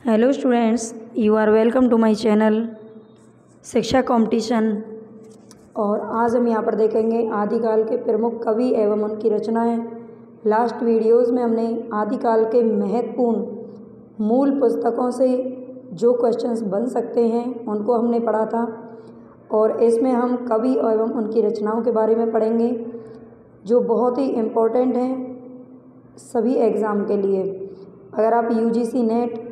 Hello students, you are welcome to my channel Shiksha competition. और आज हम यहाँ पर देखेंगे आदिकाल के प्रमुख कवि एवं उनकी रचनाएं। लास्ट वीडियोस में हमने आदिकाल के महत्वपूर्ण मूल पुस्तकों से जो क्वेश्चंस बन सकते हैं उनको हमने पढ़ा था, और इसमें हम कवि एवं उनकी रचनाओं के बारे में पढ़ेंगे जो बहुत ही इम्पोर्टेंट हैं सभी एग्ज़ाम के लिए। अगर आप यूजीसी नेट,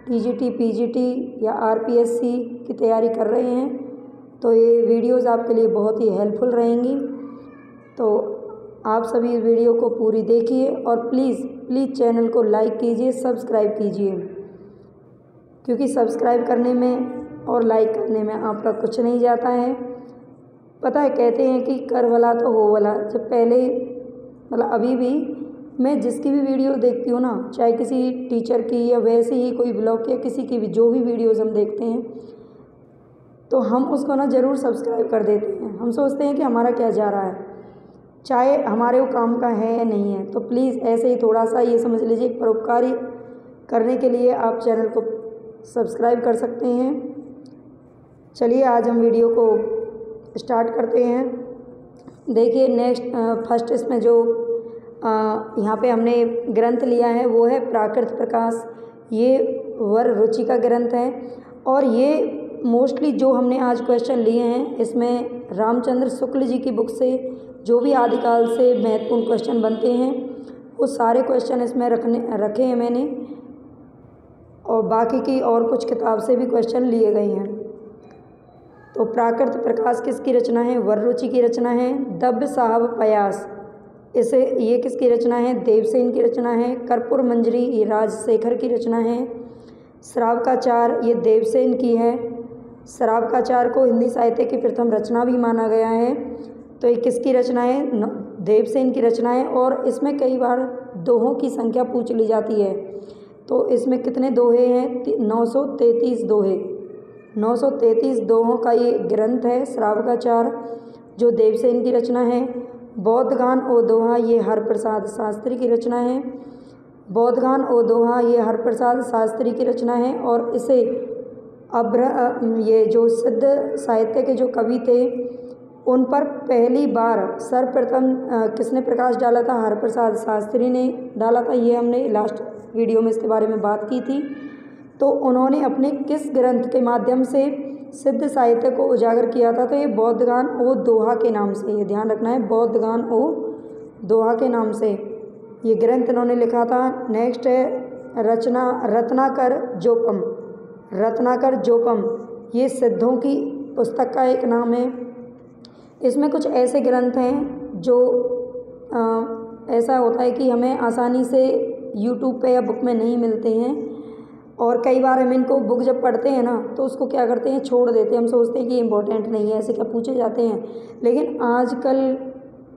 टीजीटी, पीजीटी या आरपीएससी की तैयारी कर रहे हैं तो ये वीडियोस आपके लिए बहुत ही हेल्पफुल रहेंगी। तो आप सभी इस वीडियो को पूरी देखिए और प्लीज़ चैनल को लाइक कीजिए, सब्सक्राइब कीजिए, क्योंकि सब्सक्राइब करने में और लाइक करने में आपका कुछ नहीं जाता है। पता है, कहते हैं कि कर भला तो हो भला। जब पहले मतलब अभी भी मैं जिसकी भी वीडियो देखती हूँ ना, चाहे किसी टीचर की या वैसे ही कोई ब्लॉग या किसी की भी जो भी वीडियोज़ हम देखते हैं तो हम उसको ना ज़रूर सब्सक्राइब कर देते हैं। हम सोचते हैं कि हमारा क्या जा रहा है, चाहे हमारे वो काम का है या नहीं है। तो प्लीज़ ऐसे ही थोड़ा सा ये समझ लीजिए, परोपकारी करने के लिए आप चैनल को सब्सक्राइब कर सकते हैं। चलिए आज हम वीडियो को स्टार्ट करते हैं। देखिए फर्स्ट इसमें जो यहाँ पे हमने ग्रंथ लिया है वो है प्राकृत प्रकाश। ये वर रुचि का ग्रंथ है, और ये मोस्टली जो हमने आज क्वेश्चन लिए हैं इसमें रामचंद्र शुक्ल जी की बुक से जो भी आदिकाल से महत्वपूर्ण क्वेश्चन बनते हैं वो सारे क्वेश्चन इसमें रखे हैं मैंने, और बाकी की और कुछ किताब से भी क्वेश्चन लिए गए हैं। तो प्राकृत प्रकाश किसकी रचना है? वर रुचि की रचना है। दब्ब साहब पयास, ये किसकी रचना है? देवसेन की रचना है। कर्पूर मंजरी ये राजशेखर की रचना है। श्रावकाचार ये देवसेन की है। श्रावकाचार को हिंदी साहित्य की प्रथम रचना भी माना गया है। तो ये किसकी रचना है? देवसेन की रचना है। और इसमें कई बार दोहों की संख्या पूछ ली जाती है, तो इसमें कितने दोहे हैं? 933 दोहे। 933 दोहों का ये ग्रंथ है श्रावकाचार, जो देवसेन की रचना है। बौद्धगान ओ दोहा ये हरप्रसाद शास्त्री की रचना है। बौद्धगान ओ दोहा ये हरप्रसाद शास्त्री की रचना है। और इसे ये जो सिद्ध साहित्य के जो कवि थे उन पर पहली बार सर्वप्रथम किसने प्रकाश डाला था? हरप्रसाद शास्त्री ने डाला था। ये हमने लास्ट वीडियो में इसके बारे में बात की थी। तो उन्होंने अपने किस ग्रंथ के माध्यम से सिद्ध साहित्य को उजागर किया था? तो ये बौद्धगान ओ दोहा के नाम से, ये ध्यान रखना है, बौद्धगान ओ दोहा के नाम से ये ग्रंथ इन्होंने लिखा था। नेक्स्ट है रत्नाकर जोपम। रत्नाकर जोपम ये सिद्धों की पुस्तक का एक नाम है। इसमें कुछ ऐसे ग्रंथ हैं जो ऐसा होता है कि हमें आसानी से यूट्यूब पे या बुक में नहीं मिलते हैं, और कई बार हम इनको बुक जब पढ़ते हैं ना तो उसको क्या करते हैं, छोड़ देते हैं। हम सोचते हैं कि इम्पोर्टेंट नहीं है, ऐसे क्या पूछे जाते हैं। लेकिन आजकल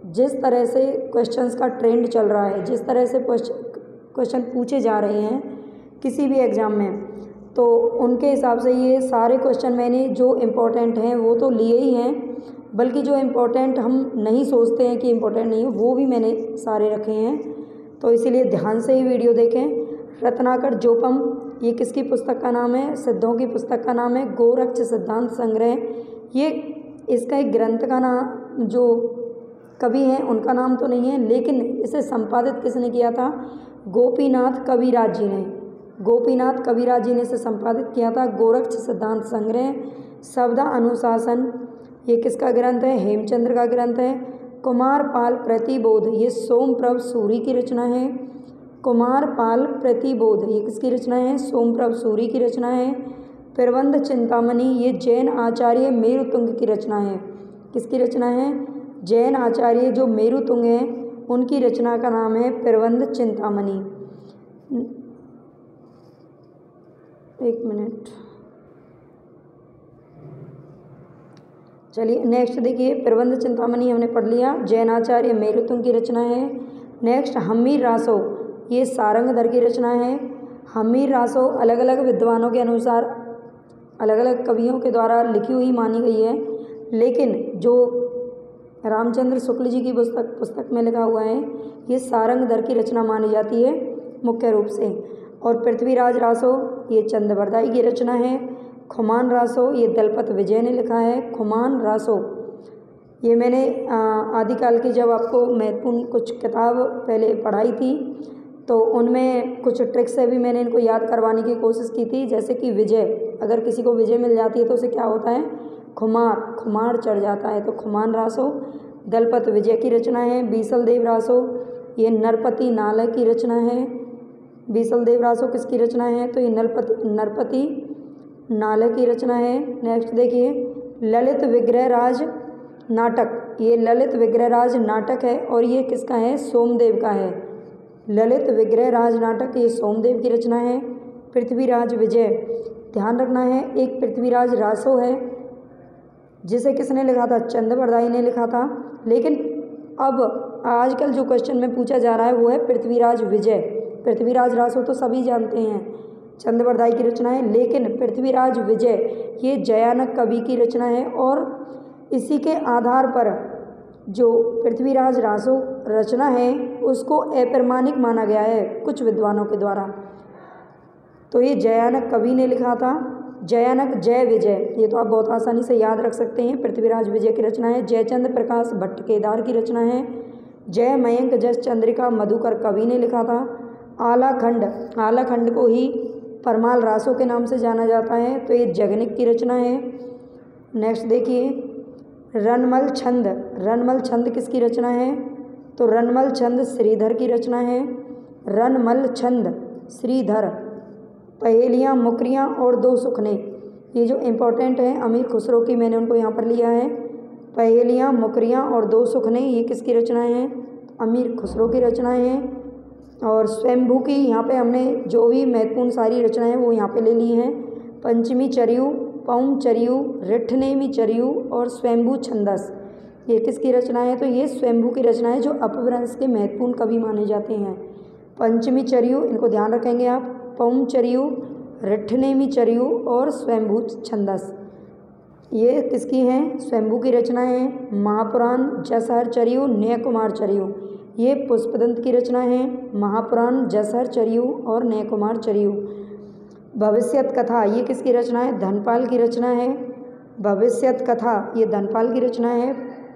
जिस तरह से क्वेश्चंस का ट्रेंड चल रहा है, जिस तरह से क्वेश्चन पूछे जा रहे हैं किसी भी एग्ज़ाम में, तो उनके हिसाब से ये सारे क्वेश्चन मैंने जो इम्पोर्टेंट हैं वो तो लिए ही हैं, बल्कि जो इम्पोर्टेंट हम नहीं सोचते हैं कि इम्पोर्टेंट नहीं है वो भी मैंने सारे रखे हैं। तो इसीलिए ध्यान से ही वीडियो देखें। रत्नाकर जोपम ये किसकी पुस्तक का नाम है? सिद्धों की पुस्तक का नाम है गोरक्ष सिद्धांत संग्रह। ये इसका एक ग्रंथ का नाम, जो कवि हैं उनका नाम तो नहीं है, लेकिन इसे संपादित किसने किया था? गोपीनाथ कविराज जी ने। गोपीनाथ कविराज जी ने इसे संपादित किया था। गोरक्ष सिद्धांत संग्रह। शब्दा अनुशासन ये किसका ग्रंथ है? हेमचंद्र का ग्रंथ है। कुमारपाल प्रतिबोध ये सोमप्रभ सूरी की रचना है। कुमारपाल प्रतिबोध ये किसकी रचना है? सोमप्रभ सूरी की रचना है। प्रबंध चिंतामणि ये जैन आचार्य मेरुतुंग की रचना है। किसकी रचना है? जैन आचार्य जो मेरुतुंग हैं उनकी रचना का नाम है प्रबंध चिंतामणि। एक मिनट, चलिए नेक्स्ट देखिए। प्रबंध चिंतामणि हमने पढ़ लिया, जैन आचार्य मेरुतुंग की रचना है। नेक्स्ट हम्मीर रासो ये सारंगधर की रचना है। हम्मीर रासो अलग अलग विद्वानों के अनुसार अलग अलग कवियों के द्वारा लिखी हुई मानी गई है, लेकिन जो रामचंद्र शुक्ल जी की पुस्तक में लिखा हुआ है ये सारंगधर की रचना मानी जाती है मुख्य रूप से। और पृथ्वीराज रासो ये चंद्रबरदाई की रचना है। खुमान रासो ये दलपत विजय ने लिखा है। खुमान रासो ये मैंने आदिकाल की जब आपको महत्वपूर्ण कुछ किताब पहले पढ़ाई थी तो उनमें कुछ ट्रिक्स से भी मैंने इनको याद करवाने की कोशिश की थी। जैसे कि विजय, अगर किसी को विजय मिल जाती है तो उसे क्या होता है, खुमार चढ़ जाता है। तो खुमान रासो दलपत विजय की रचना है। बीसल देव रासो ये नरपति नालय की रचना है। बीसल देव रासो किसकी रचना है, तो ये नरपति नालय की रचना है। नेक्स्ट देखिए ललित विग्रह राज नाटक, ये ललित विग्रह राज नाटक है और ये किसका है, सोमदेव का है। ललित विग्रह राज नाटक ये सोमदेव की रचना है। पृथ्वीराज विजय, ध्यान रखना है एक पृथ्वीराज रासो है जिसे किसने लिखा था, चंद्रबरदाई ने लिखा था। लेकिन अब आजकल जो क्वेश्चन में पूछा जा रहा है वो है पृथ्वीराज विजय। पृथ्वीराज रासो तो सभी जानते हैं चंद्रबरदाई की रचना है, लेकिन पृथ्वीराज विजय ये जयानक कवि की रचना है और इसी के आधार पर जो पृथ्वीराज रासो रचना है उसको अप्रमाणिक माना गया है कुछ विद्वानों के द्वारा। तो ये जयानक कवि ने लिखा था। जयानक जय विजय ये तो आप बहुत आसानी से याद रख सकते हैं, पृथ्वीराज विजय की रचना है। जयचंद्र प्रकाश भट्ट केदार की रचना है। जय मयंक जस चंद्रिका मधुकर कवि ने लिखा था। आलाखंड को ही परमाल रासो के नाम से जाना जाता है, तो ये जगनिक की रचना है। नेक्स्ट देखिए रनमल छंद किसकी रचना है, तो रनमल छंद श्रीधर की रचना है। रनमल छंद श्रीधर। पहेलियाँ मुकरियाँ और दो सुखने, ये जो इम्पोर्टेंट है अमीर खुसरो की, मैंने उनको यहाँ पर लिया है। पहेलियाँ मुकरियाँ और दो सुखने ये किसकी रचना है, अमीर खुसरो की रचना है। और स्वयंभू की यहाँ पे हमने जो भी महत्वपूर्ण सारी रचनाएं वो यहाँ पे ले ली हैं। पंचमी चरियु, पौम चरियु, रिठनेमी चरियु और स्वयंभू छंदस ये किसकी रचना है, तो ये स्वयंभू की रचना है जो अपभ्रंश के महत्वपूर्ण कवि माने जाते हैं। पंचमी चरियु इनको ध्यान रखेंगे आप, पौम चरियु, रिठनेमी चरियु और स्वयंभू छंदस ये किसकी हैं, स्वयंभू की रचना है। महापुराण जसहर चरियु, नय कुमार चरियु ये पुष्पदंत की रचना है। महापुराण जसहर चरियु और नय कुमार चरियु। भविष्यत कथा ये किसकी रचना है, धनपाल की रचना है। भविष्यत कथा ये धनपाल की रचना है।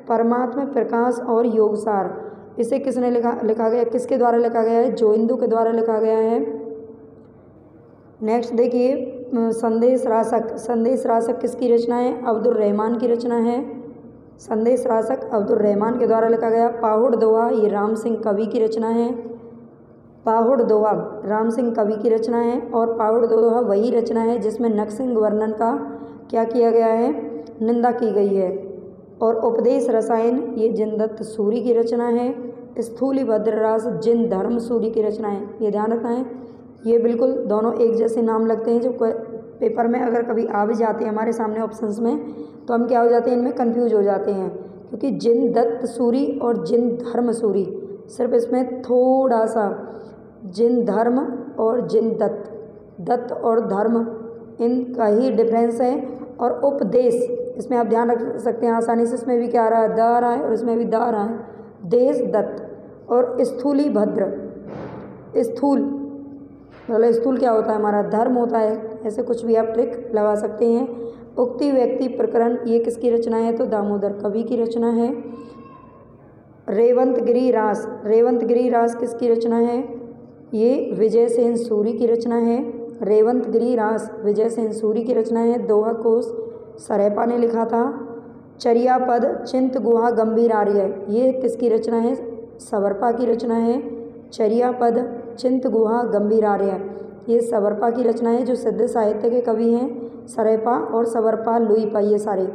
परमात्म प्रकाश और योगसार इसे किसने लिखा गया, किसके द्वारा लिखा गया है, जोइंदू के द्वारा लिखा गया है। नेक्स्ट देखिए संदेश रासक किसकी रचना है, अब्दुल रहमान की रचना है। संदेश रासक अब्दुल रहमान के द्वारा लिखा गया। पाहुड़ दोहा ये राम सिंह कवि की रचना है। पाहुड़ दोहा राम सिंह कवि की रचना है और पाहुड़ दोहा वही रचना है जिसमें नरसिंह वर्णन का क्या किया गया है, निंदा की गई है। और उपदेश रसायन ये जिनदत्त सूरी की रचना है। स्थूली भद्ररास जिन धर्म सूरी की रचना है, ये ध्यान रखना है। ये बिल्कुल दोनों एक जैसे नाम लगते हैं जो पेपर में अगर कभी आ भी जाते हैं हमारे सामने ऑप्शंस में तो हम क्या हो जाते हैं, इनमें कंफ्यूज हो जाते हैं क्योंकि जिन दत्त सूरी और जिन धर्म सूरी सिर्फ इसमें थोड़ा सा जिन धर्म और जिन दत्त और धर्म इनका ही डिफरेंस है। और उपदेश इसमें आप ध्यान रख सकते हैं आसानी से, इसमें भी क्या आ रहा है, द आ रहा है और इसमें भी द आ रहा है। देश दत्त और स्थूली भद्र, स्थूल मतलब स्थूल क्या होता है, हमारा धर्म होता है। ऐसे कुछ भी आप ट्रिक लगा सकते हैं। उक्ति व्यक्ति प्रकरण ये किसकी रचना है, तो दामोदर कवि की रचना है। रेवंतगिरी रास किसकी रचना है, ये विजय सेन सूरी की रचना है। रेवंतगिरी रास विजय सेन सूरी की रचना है। दोहा कोश सरेपा ने लिखा था। चरिया पद चिंत गुहा गंभीर आर्य ये किसकी रचना है, सवरपा की रचना है। चरिया पद चिंत गुहा गंभीर आर्य ये सवरपा की रचना है जो सिद्ध साहित्य के कवि हैं। सरेपा और सवरपा लुईपा ये सारे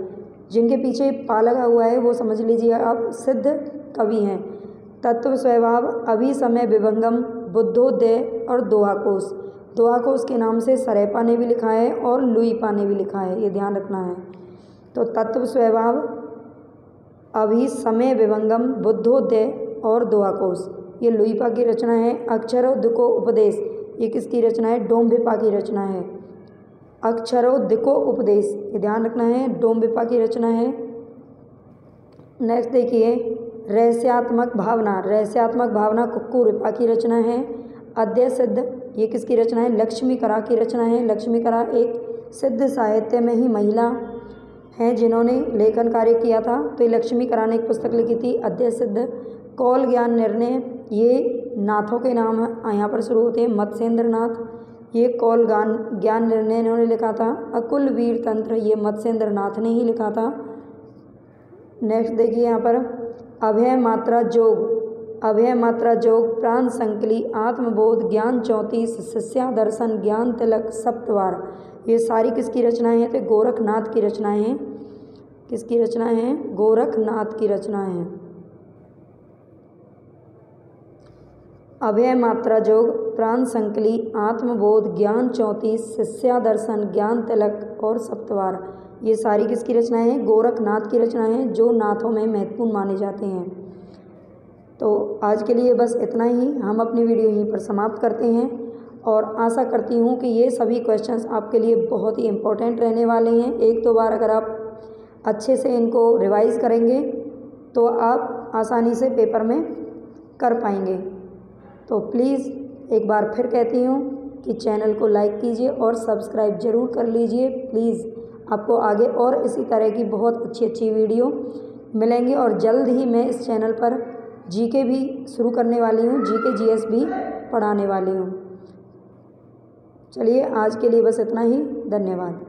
जिनके पीछे पा लगा हुआ है वो समझ लीजिए आप सिद्ध कवि हैं। तत्व स्वभाव अभिसमय विभंगम बुद्धोदय और दोहाकोश, दोहाकोश के नाम से सरेपा ने भी लिखा है और लुईपा ने भी लिखा है, ये ध्यान रखना है। तो तत्व स्वभाव अभिसमय विभंगम बुद्धोदय और दोहाकोश ये लुईपा की रचना है। अक्षरोद्दिको उपदेश ये किसकी रचना है, डोम्भिपा की रचना है। अक्षरोद्दिको उपदेश ये ध्यान रखना है, डोम्भिपा की रचना है। नेक्स्ट देखिए रहस्यात्मक भावना कुक्कुरिपा की रचना है। अद्य सिद्ध ये किसकी रचना है? लक्ष्मीकरा की रचना है। लक्ष्मीकरा एक सिद्ध साहित्य में ही महिला हैं जिन्होंने लेखन कार्य किया था। तो ये लक्ष्मीकरा ने एक पुस्तक लिखी थी अद्य सिद्ध। कौल ज्ञान निर्णय, ये नाथों के नाम यहाँ पर शुरू होते हैं। मत्स्येंद्र नाथ, ये कौल ज्ञान निर्णय इन्होंने लिखा था। अकुल वीर तंत्र, ये मत्स्येंद्र नाथ ने ही लिखा था। नेक्स्ट देखिए यहाँ पर अभय मात्रा जोग, अभय मात्रा जोग, प्राण संकली, आत्मबोध, ज्ञान 34, शिष्या दर्शन, ज्ञान तिलक, सप्तवार, ये सारी किसकी रचनाएं हैं? तो गोरखनाथ की रचनाएं हैं। किसकी रचनाएं हैं? गोरखनाथ की रचनाएं हैं। अभय मात्रा जोग, प्राण संकली, आत्मबोध, ज्ञान 34, शिष्या दर्शन, ज्ञान तिलक और सप्तवार, ये सारी किसकी रचनाएं हैं? गोरखनाथ की रचनाएं हैं, जो नाथों में महत्वपूर्ण माने जाते हैं। तो आज के लिए बस इतना ही, हम अपनी वीडियो यहीं पर समाप्त करते हैं और आशा करती हूँ कि ये सभी क्वेश्चंस आपके लिए बहुत ही इम्पोर्टेंट रहने वाले हैं। एक दो बार अगर आप अच्छे से इनको रिवाइज़ करेंगे तो आप आसानी से पेपर में कर पाएंगे। तो प्लीज़ एक बार फिर कहती हूँ कि चैनल को लाइक कीजिए और सब्सक्राइब ज़रूर कर लीजिए प्लीज़। आपको आगे और इसी तरह की बहुत अच्छी अच्छी वीडियो मिलेंगी और जल्द ही मैं इस चैनल पर जीके भी शुरू करने वाली हूँ, जीके जीएस भी पढ़ाने वाली हूँ। चलिए आज के लिए बस इतना ही, धन्यवाद।